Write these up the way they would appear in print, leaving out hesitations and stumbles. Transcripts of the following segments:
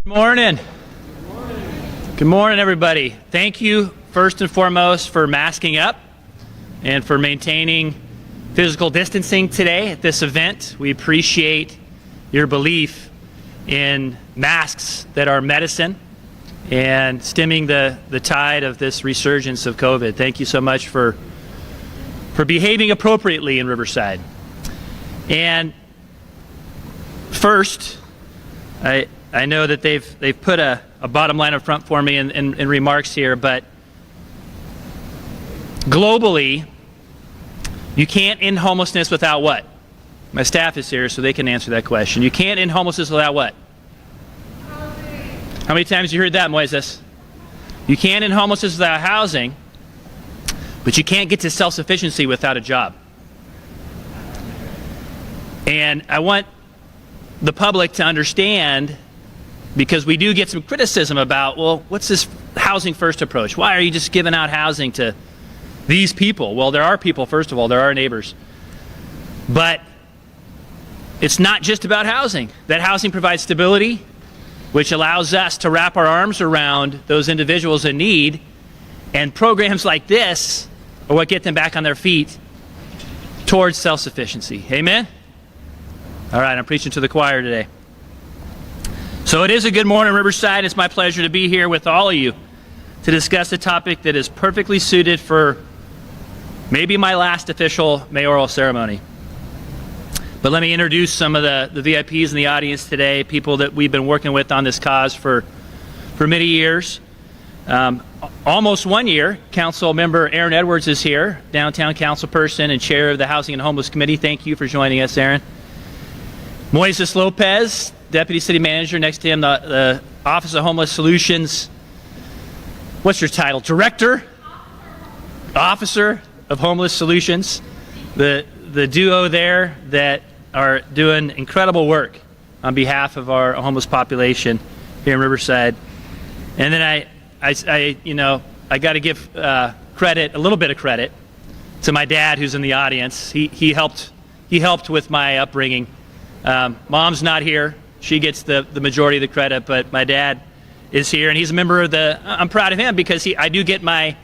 Good morning. Good morning, everybody. Thank you, first and foremost, for masking up and for maintaining physical distancing today at this event. We appreciate your belief in masks that are medicine and stemming the tide of this resurgence of COVID. Thank you so much for behaving appropriately in Riverside. And first, I know that they've put a bottom line up front for me in remarks here, but globally, you can't end homelessness without what? My staff is here, so they can answer that question. You can't end homelessness without what? Housing. How many times have you heard that, Moises? You can't end homelessness without housing, but you can't get to self-sufficiency without a job. And I want the public to understand, because we do get some criticism about, well, what's this housing first approach? Why are you just giving out housing to these people? Well, there are people, first of all, there are neighbors. But it's not just about housing. That housing provides stability, which allows us to wrap our arms around those individuals in need, and programs like this are what get them back on their feet towards self-sufficiency. Amen? All right, I'm preaching to the choir today. So it is a good morning, Riverside. It's my pleasure to be here with all of you to discuss a topic that is perfectly suited for maybe my last official mayoral ceremony. But let me introduce some of the VIPs in the audience today, people that we've been working with on this cause for many years. Almost 1 year. Council member Aaron Edwards is here, downtown council person and chair of the Housing and Homeless Committee. Thank you for joining us, Aaron. Moises Lopez, Deputy City Manager. Next to him, the Office of Homeless Solutions. What's your title? Director? Officer of Homeless Solutions. The duo there that are doing incredible work on behalf of our homeless population here in Riverside. And then I got to give credit, a little bit of credit, to my dad who's in the audience. He helped with my upbringing. Mom's not here. She gets the majority of the credit, but my dad is here, and he's a member of the, I'm proud of him because I do get my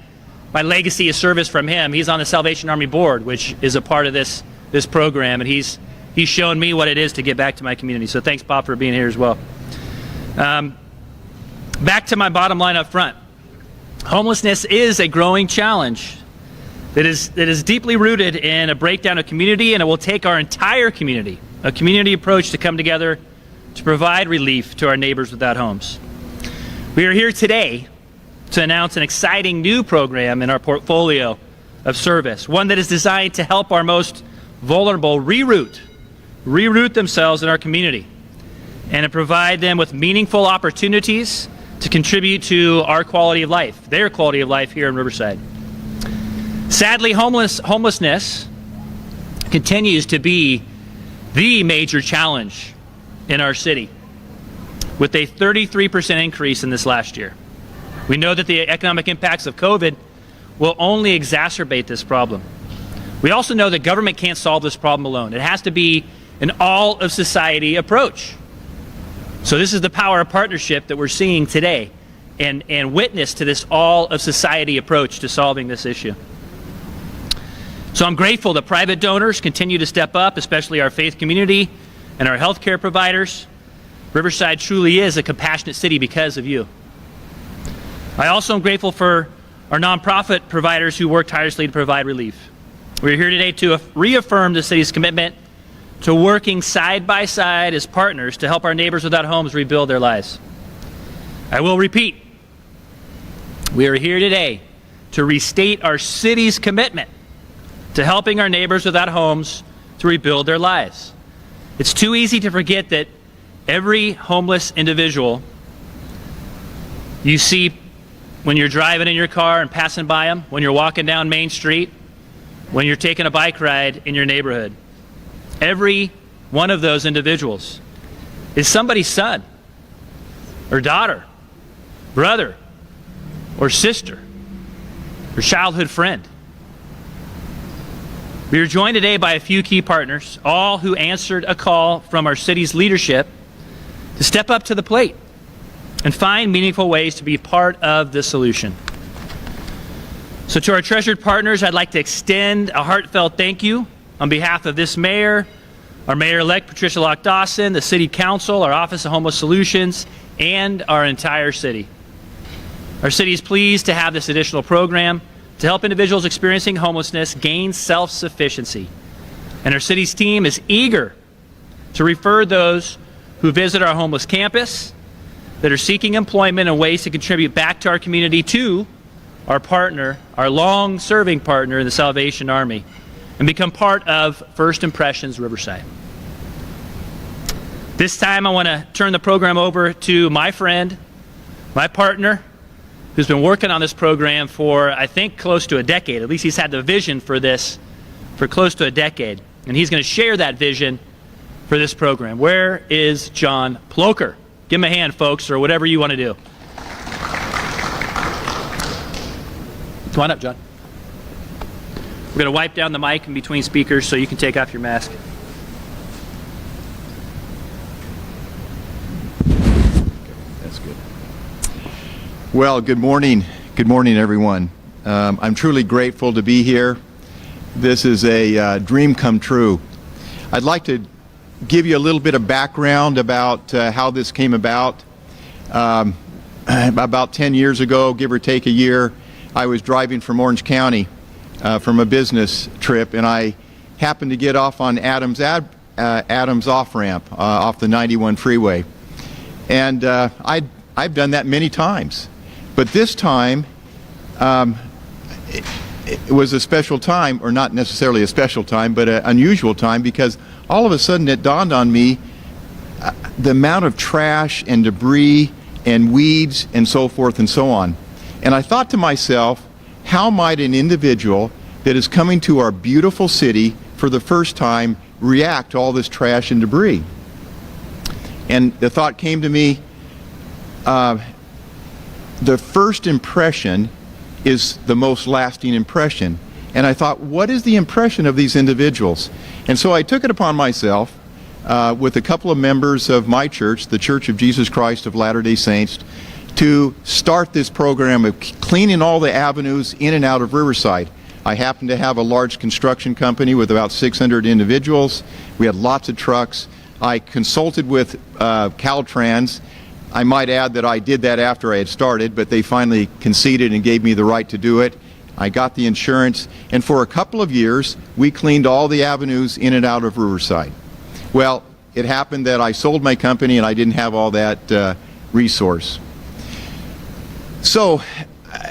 legacy of service from him. He's on the Salvation Army Board, which is a part of this program, and he's shown me what it is to get back to my community. So thanks, Bob, for being here as well. Back to my bottom line up front. Homelessness is a growing challenge that is deeply rooted in a breakdown of community, and it will take our entire community, a community approach, to come together to provide relief to our neighbors without homes. We are here today to announce an exciting new program in our portfolio of service, one that is designed to help our most vulnerable reroute themselves in our community and to provide them with meaningful opportunities to contribute to our quality of life, their quality of life here in Riverside. Sadly, homelessness continues to be the major challenge in our city, with a 33% increase in this last year. We know that the economic impacts of COVID will only exacerbate this problem. We also know that government can't solve this problem alone. It has to be an all-of-society approach. So this is the power of partnership that we're seeing today, and witness to this all-of-society approach to solving this issue. So I'm grateful that private donors continue to step up, especially our faith community and our healthcare providers. Riverside truly is a compassionate city because of you. I also am grateful for our nonprofit providers who work tirelessly to provide relief. We're here today to reaffirm the city's commitment to working side by side as partners to help our neighbors without homes rebuild their lives. I will repeat, we are here today to restate our city's commitment to helping our neighbors without homes to rebuild their lives. It's too easy to forget that every homeless individual you see when you're driving in your car and passing by them, when you're walking down Main Street, when you're taking a bike ride in your neighborhood, every one of those individuals is somebody's son or daughter, brother or sister or childhood friend. We are joined today by a few key partners, all who answered a call from our city's leadership to step up to the plate and find meaningful ways to be part of the solution. So to our treasured partners, I'd like to extend a heartfelt thank you on behalf of this mayor, our mayor-elect Patricia Locke Dawson, the City Council, our Office of Homeless Solutions, and our entire city. Our city is pleased to have this additional program to help individuals experiencing homelessness gain self-sufficiency. And our city's team is eager to refer those who visit our homeless campus that are seeking employment and ways to contribute back to our community to our partner, our long-serving partner in the Salvation Army, and become part of First Impressions Riverside. This time I want to turn the program over to my friend, my partner, who's been working on this program for, I think, close to a decade. At least he's had the vision for this for close to a decade. And he's going to share that vision for this program. Where is John Plocher? Give him a hand, folks, or whatever you want to do. Come on up, John. We're going to wipe down the mic in between speakers so you can take off your mask. That's good. Well, good morning. Good morning, everyone. I'm truly grateful to be here. This is a dream come true. I'd like to give you a little bit of background about how this came about. About 10 years ago, give or take a year, I was driving from Orange County from a business trip, and I happened to get off on Adams off-ramp off the 91 freeway. And I've done that many times. But this time, it was a special time, or not necessarily a special time, but an unusual time, because all of a sudden it dawned on me the amount of trash and debris and weeds and so forth and so on. And I thought to myself, how might an individual that is coming to our beautiful city for the first time react to all this trash and debris? And the thought came to me, the first impression is the most lasting impression. And I thought, what is the impression of these individuals? And so I took it upon myself, with a couple of members of my church, the Church of Jesus Christ of Latter-day Saints, to start this program of cleaning all the avenues in and out of Riverside. I happen to have a large construction company with about 600 individuals. We had lots of trucks. I consulted with Caltrans. I might add that I did that after I had started, but they finally conceded and gave me the right to do it. I got the insurance, and for a couple of years, we cleaned all the avenues in and out of Riverside. Well, it happened that I sold my company and I didn't have all that resource. So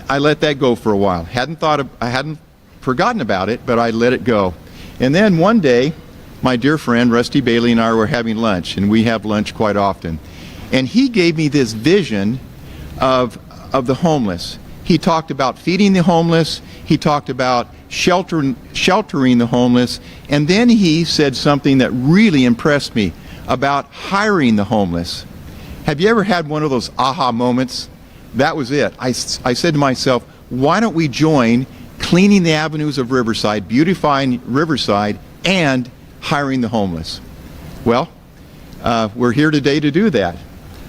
I let that go for a while. I hadn't forgotten about it, but I let it go. And then one day, my dear friend Rusty Bailey and I were having lunch, and we have lunch quite often. And he gave me this vision of the homeless. He talked about feeding the homeless. He talked about sheltering the homeless. And then he said something that really impressed me about hiring the homeless. Have you ever had one of those aha moments? That was it. I said to myself, why don't we join cleaning the avenues of Riverside, beautifying Riverside, and hiring the homeless? Well, we're here today to do that.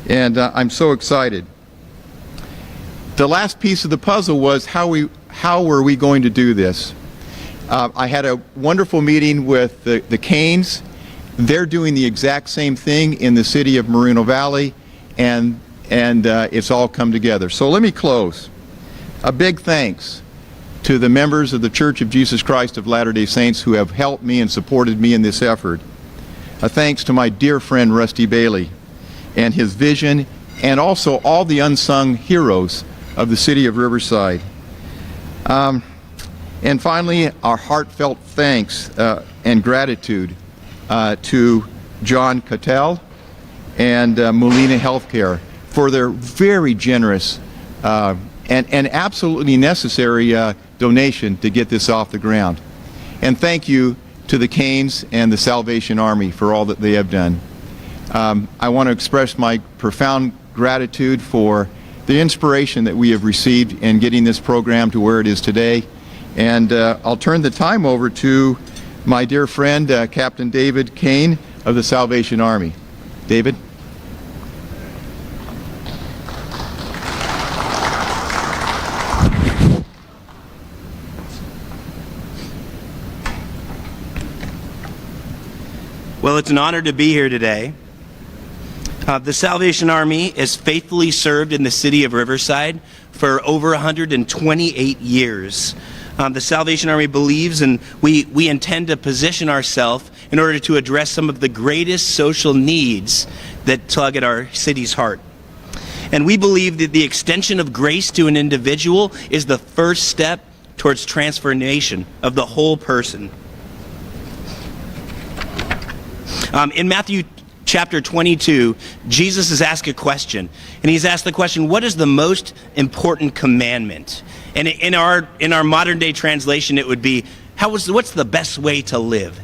And I'm so excited. The last piece of the puzzle was how were we going to do this? I had a wonderful meeting with the Canes. They're doing the exact same thing in the city of Moreno Valley, and it's all come together. So let me close. A big thanks to the members of the Church of Jesus Christ of Latter-day Saints who have helped me and supported me in this effort. A thanks to my dear friend Rusty Bailey and his vision, and also all the unsung heroes of the city of Riverside. And finally, our heartfelt thanks and gratitude to John Cattell and Molina Healthcare for their very generous and absolutely necessary donation to get this off the ground. And thank you to the Canes and the Salvation Army for all that they have done. I want to express my profound gratitude for the inspiration that we have received in getting this program to where it is today. And I'll turn the time over to my dear friend, Captain David Kane of the Salvation Army. David? Well, it's an honor to be here today. The Salvation Army has faithfully served in the city of Riverside for over 128 years. The Salvation Army believes, and we intend to position ourselves in order to address some of the greatest social needs that tug at our city's heart. And we believe that the extension of grace to an individual is the first step towards transformation of the whole person. In Matthew chapter 22, Jesus is asked a question, and he's asked the question, what is the most important commandment? And in our modern day translation, it would be, what's the best way to live?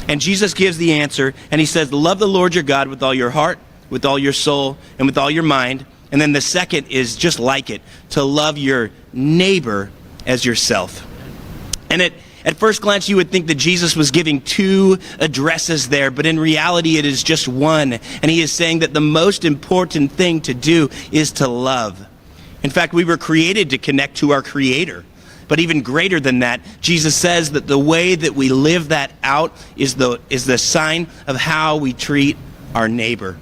And Jesus gives the answer, and he says, love the Lord your God with all your heart, with all your soul, and with all your mind. And then the second is just like it, to love your neighbor as yourself. And at first glance, you would think that Jesus was giving two addresses there, but in reality, it is just one. And he is saying that the most important thing to do is to love. In fact, we were created to connect to our Creator. But even greater than that, Jesus says that the way that we live that out is the sign of how we treat our neighbor.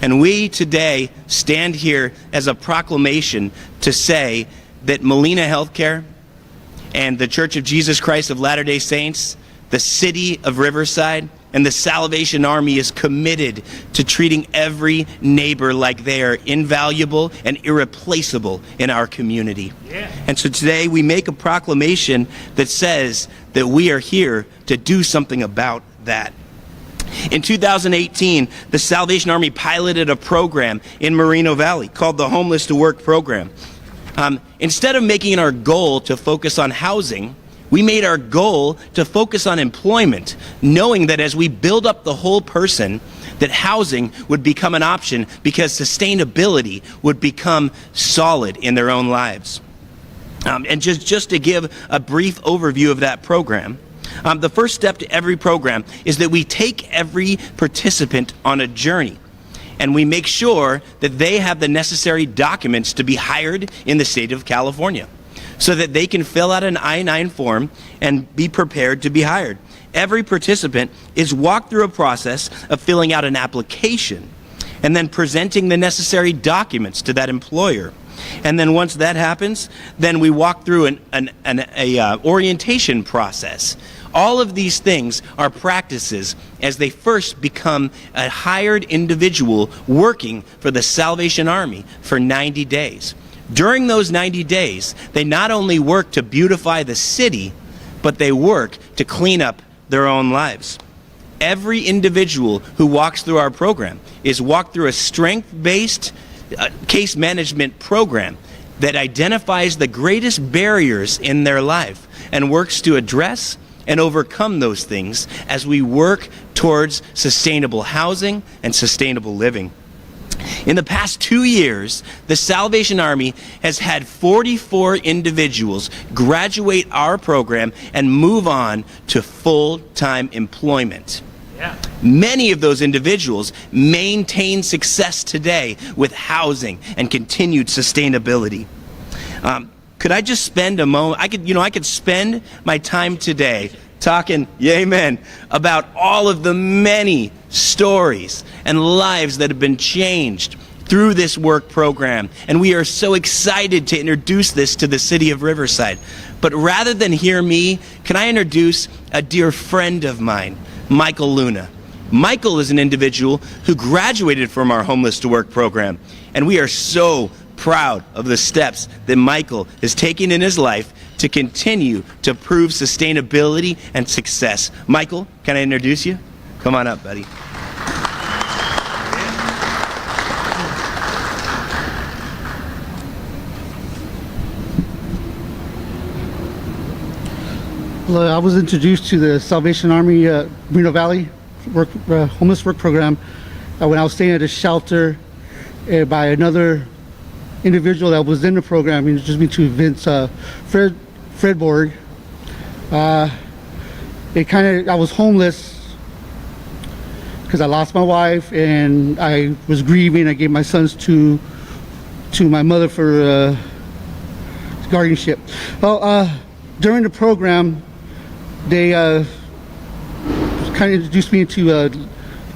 And we today stand here as a proclamation to say that Molina Healthcare and the Church of Jesus Christ of Latter-day Saints, the city of Riverside, and the Salvation Army is committed to treating every neighbor like they are invaluable and irreplaceable in our community. Yeah. And so today we make a proclamation that says that we are here to do something about that. In 2018, the Salvation Army piloted a program in Moreno Valley called the Homeless to Work program. Instead of making it our goal to focus on housing, we made our goal to focus on employment, knowing that as we build up the whole person, that housing would become an option because sustainability would become solid in their own lives. And just to give a brief overview of that program, the first step to every program is that we take every participant on a journey. And we make sure that they have the necessary documents to be hired in the state of California so that they can fill out an I-9 form and be prepared to be hired. Every participant is walked through a process of filling out an application and then presenting the necessary documents to that employer. And then once that happens, then we walk through an orientation process. All of these things are practices as they first become a hired individual working for the Salvation Army for 90 days. During those 90 days, they not only work to beautify the city, but they work to clean up their own lives. Every individual who walks through our program is walked through a strength-based case management program that identifies the greatest barriers in their life and works to address and overcome those things as we work towards sustainable housing and sustainable living. In the past 2 years, the Salvation Army has had 44 individuals graduate our program and move on to full-time employment. Yeah. Many of those individuals maintain success today with housing and continued sustainability. Could I just spend a moment? I could spend my time today talking, amen, about all of the many stories and lives that have been changed through this work program. And we are so excited to introduce this to the city of Riverside. But rather than hear me, can I introduce a dear friend of mine, Michael Luna. Michael is an individual who graduated from our Homeless to Work program. And we are so proud of the steps that Michael is taking in his life to continue to prove sustainability and success. Michael, can I introduce you? Come on up, buddy. Well, I was introduced to the Salvation Army Moreno Valley homeless work program when I was staying at a shelter by another individual that was in the program. He introduced me to Vince Fredborg. I was homeless because I lost my wife and I was grieving. I gave my sons to my mother for guardianship. Well, during the program, they kind kind of introduced me into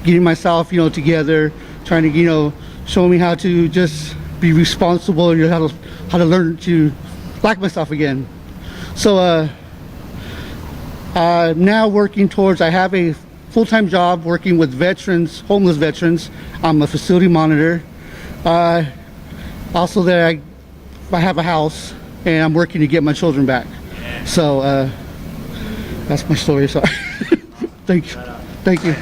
getting myself, together, trying to, show me how to just be responsible, how to learn to like myself again. So now working towards, I have a full-time job working with veterans, homeless veterans. I'm a facility monitor. Also there, I have a house, and I'm working to get my children back. So that's my story. Sorry. Thank you. Thank you.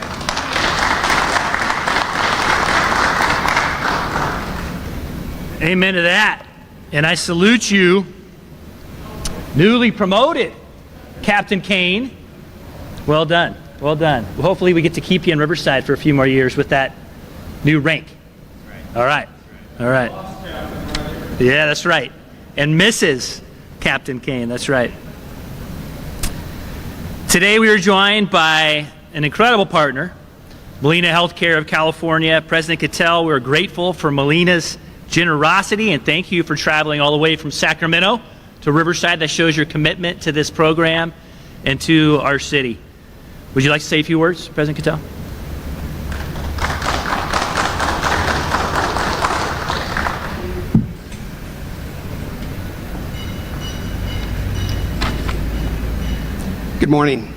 Amen to that. And I salute you, newly promoted Captain Kane. Well done. Well done. Hopefully we get to keep you in Riverside for a few more years with that new rank. All right. All right. Yeah, that's right. And Mrs. Captain Kane, that's right. Today we are joined by an incredible partner, Molina Healthcare of California. President Cattell, we're grateful for Molina's generosity, and thank you for traveling all the way from Sacramento to Riverside. That shows your commitment to this program and to our city. Would you like to say a few words, President Cattell? Good morning.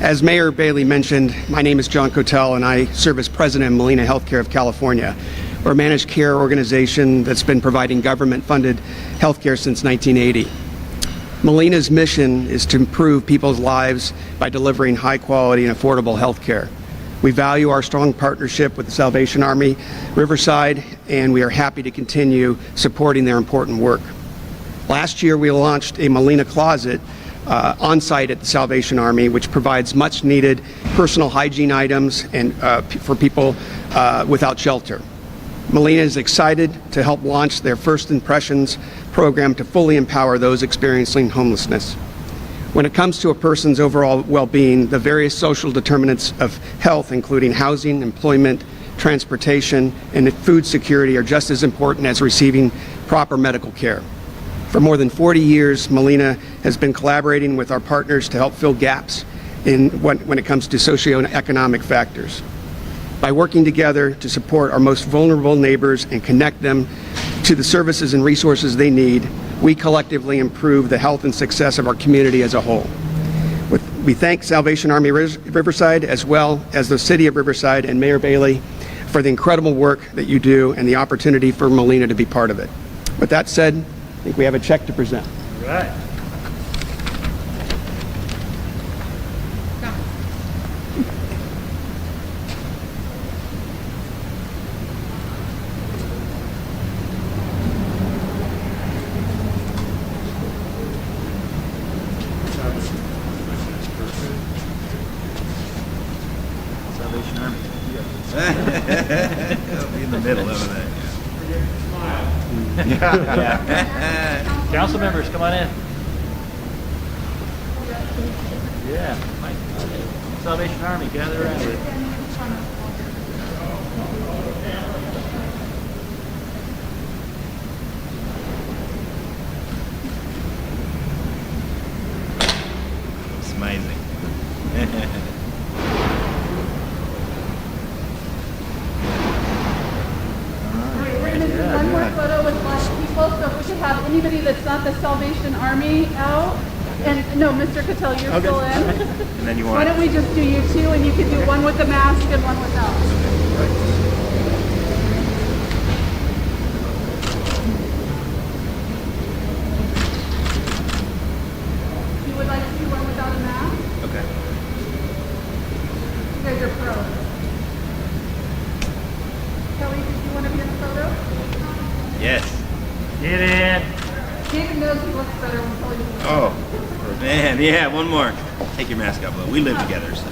As Mayor Bailey mentioned, my name is John Cotel, and I serve as president of Molina Healthcare of California. We're a managed care organization that's been providing government-funded healthcare since 1980. Molina's mission is to improve people's lives by delivering high-quality and affordable healthcare. We value our strong partnership with the Salvation Army Riverside, and we are happy to continue supporting their important work. Last year, we launched a Molina Closet on-site at the Salvation Army, which provides much-needed personal hygiene items and for people without shelter. Molina is excited to help launch their First Impressions program to fully empower those experiencing homelessness. When it comes to a person's overall well-being, the various social determinants of health, including housing, employment, transportation, and food security, are just as important as receiving proper medical care. For more than 40 years, Molina has been collaborating with our partners to help fill gaps when it comes to socioeconomic factors. By working together to support our most vulnerable neighbors and connect them to the services and resources they need, we collectively improve the health and success of our community as a whole. We thank Salvation Army Riverside, as well as the City of Riverside and Mayor Bailey, for the incredible work that you do and the opportunity for Molina to be part of it. With that said, I think we have a check to present. All right. Salvation Army. It'll be in the middle of it. Council members, come on in. Yeah. Mike. Salvation Army, gather around. It's amazing. We're going to do one more photo with Black people, so if we could have anybody that's not the Salvation Army out. And no, Mr. Cattell, you're still in. And then you Why want don't we just do you two, and you can do one with the mask and one without. You would like to do one without a mask? Okay. You guys are pros. Kelly, did you want to be in the photo? Yes. Get in. David knows he looks better when Kelly's in the photo. Oh, man, yeah, one more. Take your mask off, though. We live together, so.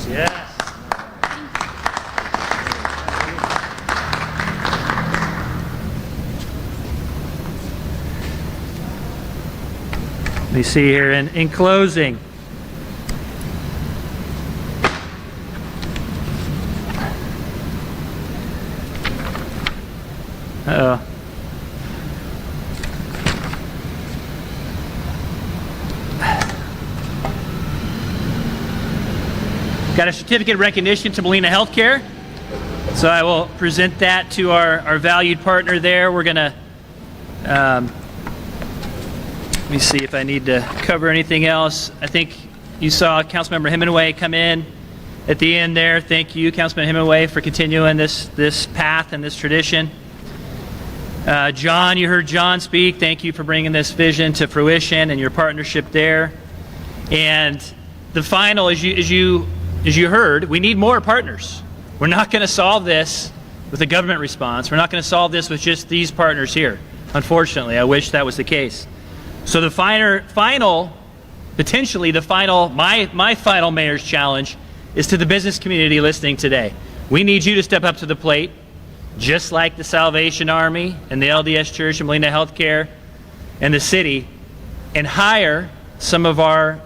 Yes. Let me see here. In closing, Uh-oh. Got a certificate of recognition to Molina Healthcare. So I will present that to our valued partner there. We're going to, let me see if I need to cover anything else. I think you saw Councilmember Hemingway come in at the end there. Thank you, Councilman Hemingway, for continuing this path and this tradition. John, you heard John speak. Thank you for bringing this vision to fruition and your partnership there. And the final, as you heard, we need more partners. We're not going to solve this with a government response. We're not going to solve this with just these partners here. Unfortunately, I wish that was the case. So the potentially the final, my final mayor's challenge is to the business community listening today. We need you to step up to the plate, just like the Salvation Army and the LDS Church and Molina Healthcare and the city, and hire some of our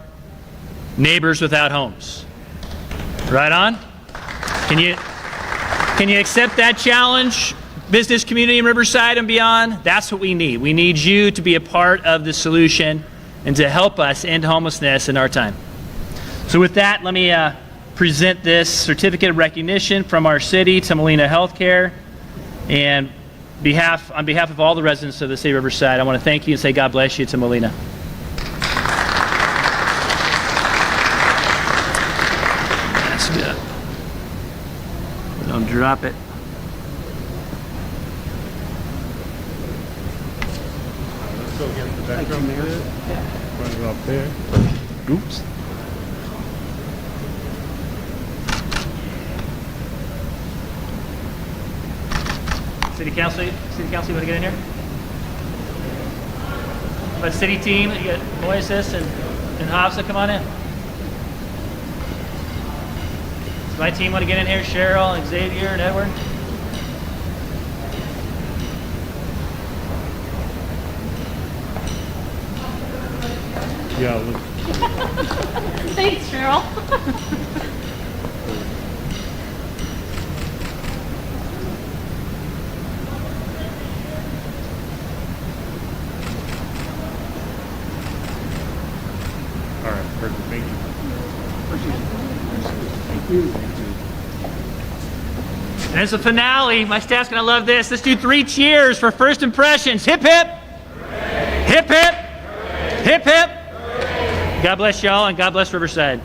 neighbors without homes. Right on? Can you accept that challenge, business community in Riverside and beyond? That's what we need. We need you to be a part of the solution and to help us end homelessness in our time. So with that, let me present this certificate of recognition from our city to Molina Healthcare. And on behalf of all the residents of the city of Riverside, I want to thank you and say God bless you to Molina. That's good. Don't drop it. Up there. Oops. City Council, you want to get in here? But city team, you got Moises and Hafsa, come on in. Does my team want to get in here? Cheryl and Xavier and Edward? Yeah, look. Thanks, Cheryl. All right, perfect. Thank you. And as a finale, my staff's going to love this. Let's do 3 cheers for first impressions. Hip, hip. Hip, hip. Hip, hip. God bless y'all, and God bless Riverside.